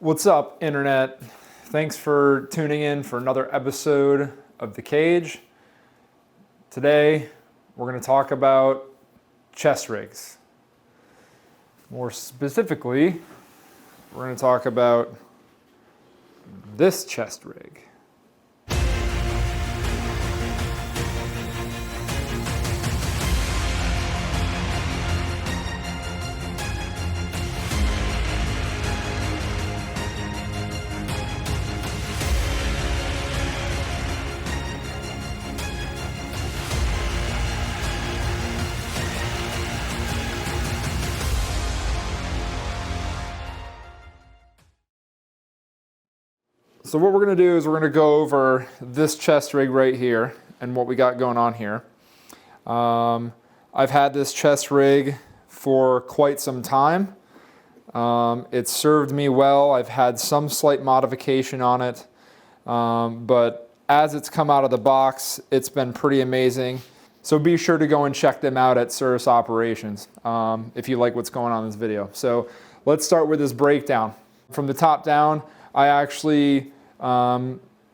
What's up, Internet? Thanks for tuning in for another episode of The Cage. Today, we're going to talk about chest rigs. More specifically, we're going to talk about this chest rig. So what we're going to do is we're going to go over this chest rig right here and what we got going on here. I've had this chest rig for quite some time. It's served me well. I've had some slight modification on it, but as it's come out of the box, it's been pretty amazing. So be sure to go and check them out at Surus Operations if you like what's going on in this video. So let's start with this breakdown. From the top down, I actually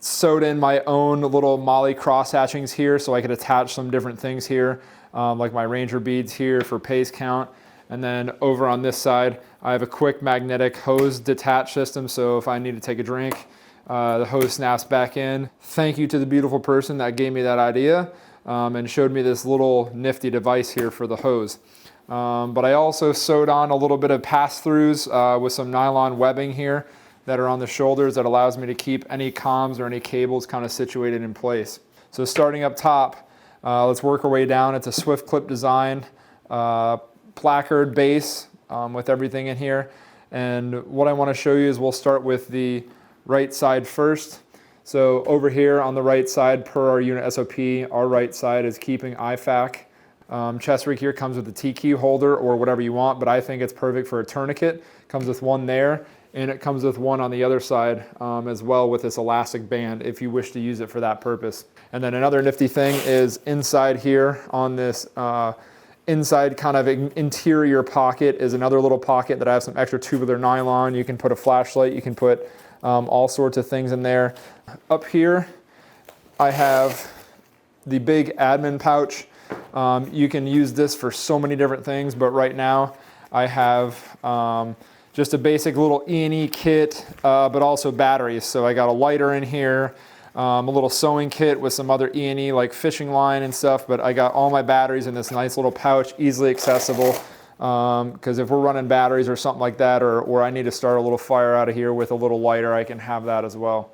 sewed in my own little Molly cross hatchings here so I could attach some different things here, like my Ranger beads here for pace count. And then over on this side, I have a quick magnetic hose detach system, so if I need to take a drink, the hose snaps back in. Thank you to the beautiful person that gave me that idea and showed me this little nifty device here for the hose. But I also sewed on a little bit of pass-throughs with some nylon webbing here that are on the shoulders that allows me to keep any comms or any cables kind of situated in place. So starting up top, let's work our way down. It's a swift clip design, placard base with everything in here. And what I want to show you is we'll start with the right side first. So over here on the right side, per our unit SOP, our right side is keeping IFAC. Chest rig here comes with a TQ holder or whatever you want, but I think it's perfect for a tourniquet. Comes with one there, and it comes with one on the other side as well with this elastic band if you wish to use it for that purpose. And then another nifty thing is inside here on this inside kind of interior pocket is another little pocket that I have some extra tubular nylon. You can put a flashlight, you can put all sorts of things in there. Up here, I have the big admin pouch. You can use this for so many different things, but right now I have just a basic little E&E kit, but also batteries. So I got a lighter in here, a little sewing kit with some other E&E like fishing line and stuff, but I got all my batteries in this nice little pouch, easily accessible, because if we're running batteries or something like that, or I need to start a little fire out of here with a little lighter, I can have that as well.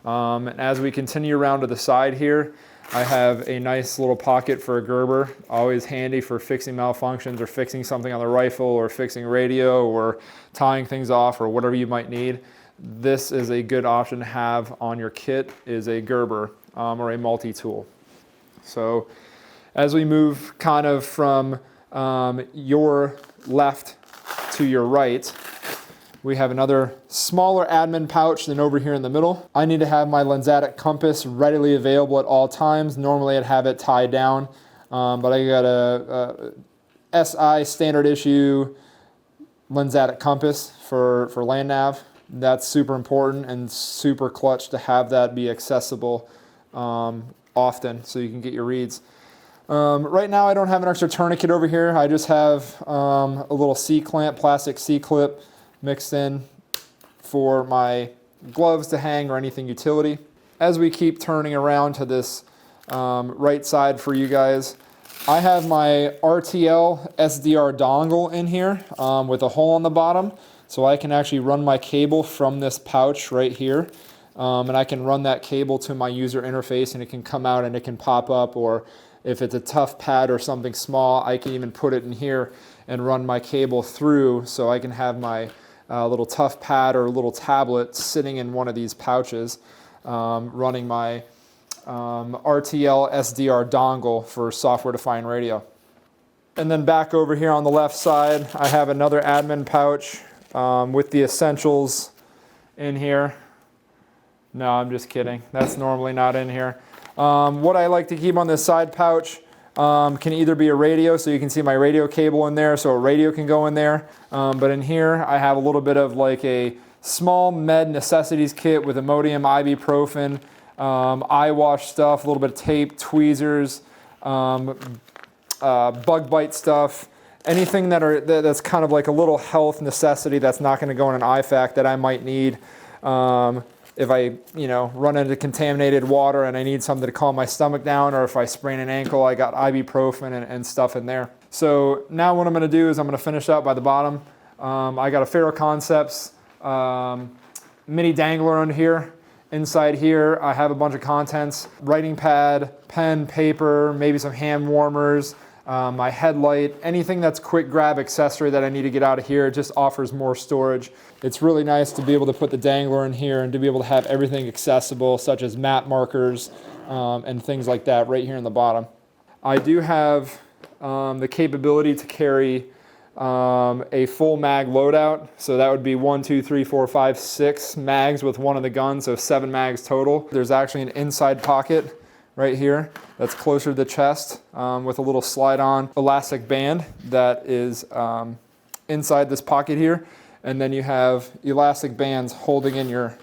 And as we continue around to the side here, I have a nice little pocket for a Gerber, always handy for fixing malfunctions or fixing something on the rifle or fixing radio or tying things off or whatever you might need. This is a good option to have on your kit, is a Gerber or a multi-tool. So as we move kind of from your left to your right, we have another smaller admin pouch than over here in the middle. I need to have my lensatic compass readily available at all times. Normally I'd have it tied down, but I got a SI standard issue lensatic compass for land nav. That's super important and super clutch to have that be accessible often so you can get your reads. Right now I don't have an extra tourniquet over here. I just have a little C-clamp, plastic C-clip mixed in for my gloves to hang or anything utility. As we keep turning around to this right side for you guys, I have my RTL SDR dongle in here with a hole on the bottom, so I can actually run my cable from this pouch right here, and I can run that cable to my user interface and it can come out and it can pop up, or if it's a tough pad or something small, I can even put it in here and run my cable through so I can have my little tough pad or little tablet sitting in one of these pouches running my RTL SDR dongle for software-defined radio. And then back over here on the left side, I have another admin pouch with the essentials in here. No, I'm just kidding. That's normally not in here. What I like to keep on this side pouch can either be a radio, so you can see my radio cable in there, so a radio can go in there. But in here, I have a little bit of like a small med necessities kit with Imodium, ibuprofen, eye wash stuff, a little bit of tape, tweezers, bug bite stuff, anything that's kind of like a little health necessity that's not going to go in an IFAC that I might need. If I, run into contaminated water and I need something to calm my stomach down, or if I sprain an ankle, I got ibuprofen and stuff in there. So now what I'm going to do is I'm going to finish out by the bottom. I got a Ferro Concepts mini dangler on here. Inside here, I have a bunch of contents: writing pad, pen, paper, maybe some hand warmers, my headlight, anything that's quick grab accessory that I need to get out of here. It just offers more storage. It's really nice to be able to put the dangler in here and to be able to have everything accessible, such as map markers and things like that right here in the bottom. I do have the capability to carry a full mag loadout. So that would be 1, 2, 3, 4, 5, 6 mags with one of the guns, so 7 mags total. There's actually an inside pocket right here that's closer to the chest with a little slide-on elastic band that is inside this pocket here. And then you have elastic bands holding in your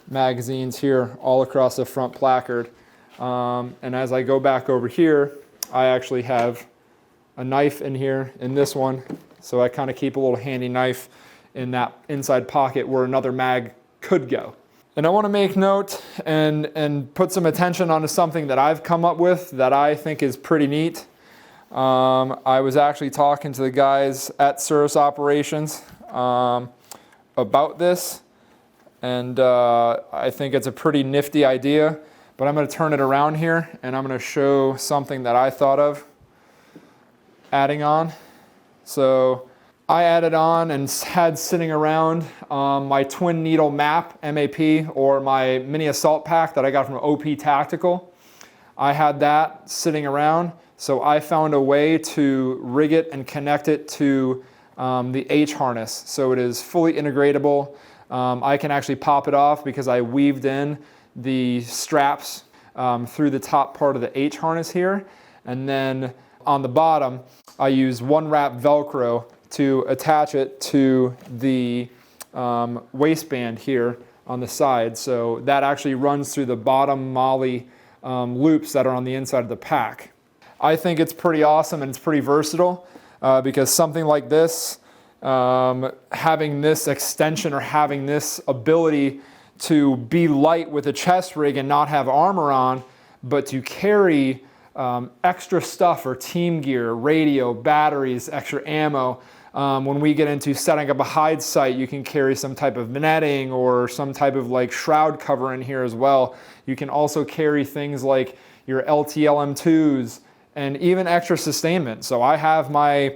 magazines here all across the front placard. And as I go back over here, I actually have a knife in here in this one. So I kind of keep a little handy knife in that inside pocket where another mag could go. And I want to make note and put some attention onto something that I've come up with that I think is pretty neat. I was actually talking to the guys at Surus Operations about this, and I think it's a pretty nifty idea, but I'm going to turn it around here and I'm going to show something that I thought of adding on. So I added on and had sitting around my twin needle MAP, or my mini assault pack that I got from OP Tactical. I had that sitting around, so I found a way to rig it and connect it to the H harness. So it is fully integratable. I can actually pop it off because I weaved in the straps through the top part of the H harness here. And then on the bottom, I use one wrap Velcro to attach it to the waistband here on the side. So that actually runs through the bottom MOLLE loops that are on the inside of the pack. I think it's pretty awesome and it's pretty versatile because something like this, having this extension or having this ability to be light with a chest rig and not have armor on, but to carry extra stuff or team gear, radio, batteries, extra ammo. When we get into setting up a hide site, you can carry some type of netting or some type of like shroud cover in here as well. You can also carry things like your LTLM2s and even extra sustainment. So I have my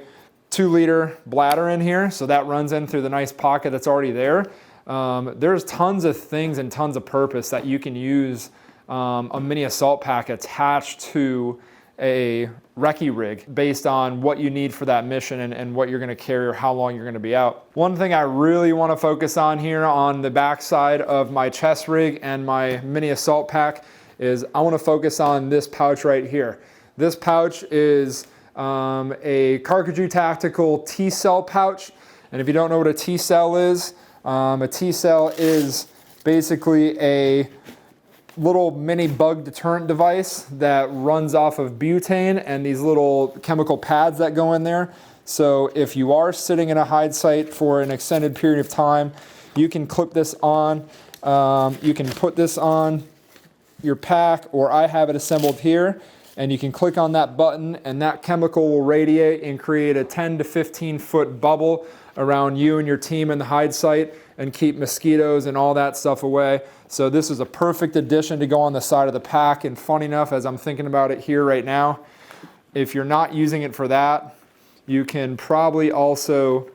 2-liter bladder in here, so that runs in through the nice pocket that's already there. There's tons of things and tons of purpose that you can use a mini assault pack attached to a recce rig based on what you need for that mission and what you're going to carry or how long you're going to be out. One thing I really want to focus on here on the back side of my chest rig and my mini assault pack is I want to focus on this pouch right here. This pouch is a Carcajou Tactical T-cell pouch, and if you don't know what a T-cell is basically a little mini bug deterrent device that runs off of butane and these little chemical pads that go in there. So if you are sitting in a hide site for an extended period of time, you can clip this on. You can put this on your pack, or I have it assembled here, and you can click on that button and that chemical will radiate and create a 10 to 15 foot bubble around you and your team in the hide site and keep mosquitoes and all that stuff away. So this is a perfect addition to go on the side of the pack. And funny enough, as I'm thinking about it here right now, if you're not using it for that, you can probably also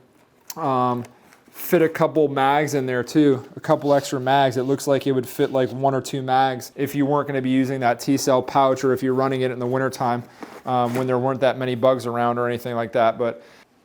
fit a couple mags in there too, a couple extra mags. It looks like it would fit like 1 or 2 mags if you weren't going to be using that T-cell pouch, or if you're running it in the wintertime when there weren't that many bugs around or anything like that. But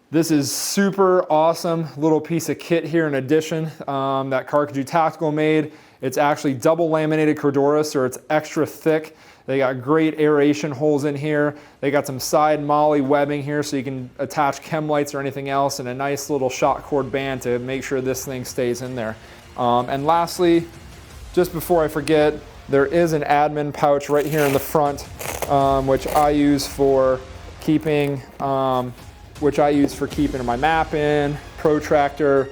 this is super awesome little piece of kit here in addition that Carcajou Tactical made. It's actually double laminated Cordura, so it's extra thick. They got great aeration holes in here. They got some side molly webbing here so you can attach chem lights or anything else, and a nice little shot cord band to make sure this thing stays in there. And lastly, just before I forget, there is an admin pouch right here in the front, which I use for keeping my map in, protractor,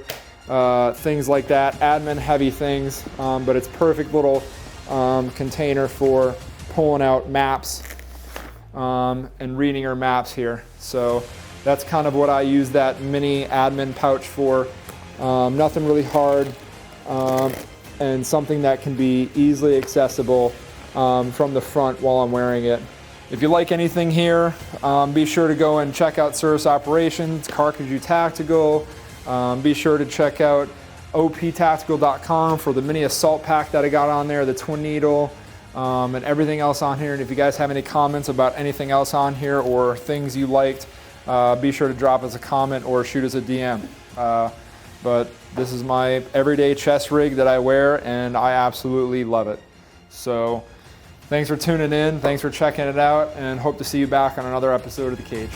things like that, admin heavy things, but it's perfect little container for pulling out maps and reading your maps here. So that's kind of what I use that mini admin pouch for. Nothing really hard, and something that can be easily accessible from the front while I'm wearing it. If you like anything here, be sure to go and check out Surus Operations, Carcajou Tactical. Be sure to check out optactical.com for the mini assault pack that I got on there, the twin needle, and everything else on here. And if you guys have any comments about anything else on here or things you liked, be sure to drop us a comment or shoot us a DM. But this is my everyday chest rig that I wear, and I absolutely love it. So thanks for tuning in, thanks for checking it out, and hope to see you back on another episode of The Cage.